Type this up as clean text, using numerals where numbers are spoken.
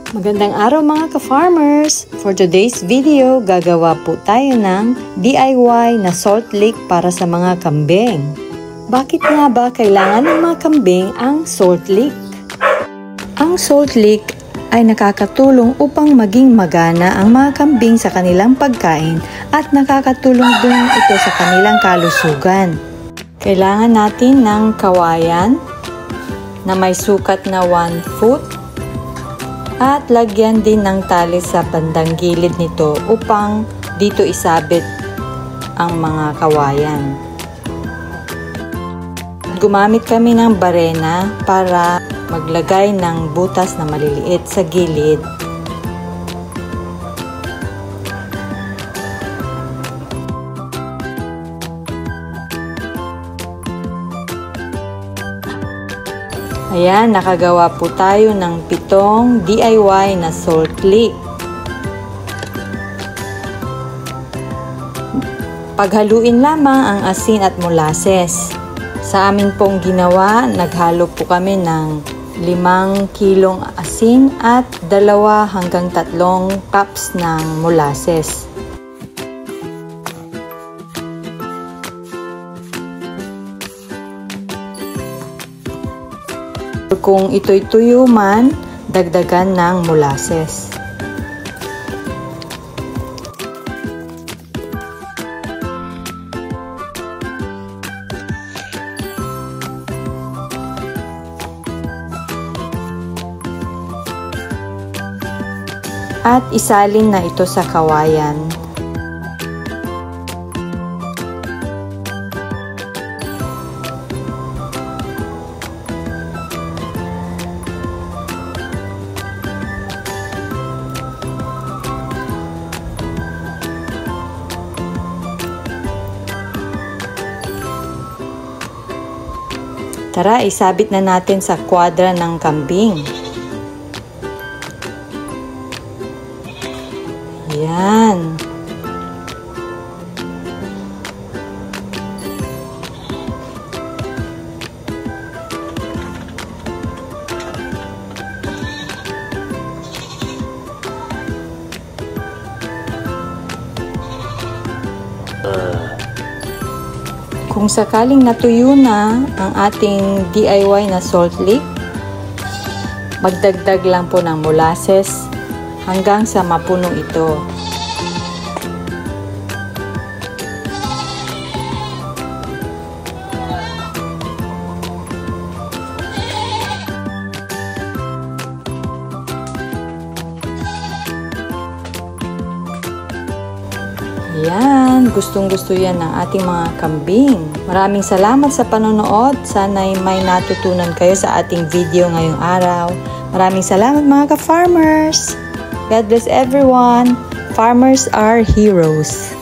Magandang araw mga ka-farmers! For today's video, gagawa po tayo ng DIY na salt lick para sa mga kambing. Bakit nga ba kailangan ng mga kambing ang salt lick? Ang salt lick ay nakakatulong upang maging magana ang mga kambing sa kanilang pagkain at nakakatulong din ito sa kanilang kalusugan. Kailangan natin ng kawayan na may sukat na 1 foot at lagyan din ng tali sa bandang gilid nito upang dito isabit ang mga kawayan. Gumamit kami ng barena para maglagay ng butas na maliliit sa gilid. Ayan, nakagawa po tayo ng 7 DIY na salt lick. Paghaluin lamang ang asin at molasses. Sa amin pong ginawa, naghalo po kami ng 5 kilong asin at 2 hanggang 3 cups ng molasses. Kung ito'y tuyo man, dagdagan ng molasses. At isalin na ito sa kawayan. Tara, isabit na natin sa kwadra ng kambing. Ayan. Kung sakaling natuyo na ang ating DIY na salt lick, magdagdag lang po ng molasses hanggang sa mapuno ito. Ayan, gustong-gusto yan ng ating mga kambing. Maraming salamat sa panonood. Sana'y may natutunan kayo sa ating video ngayong araw. Maraming salamat mga ka-farmers. God bless everyone. Farmers are heroes.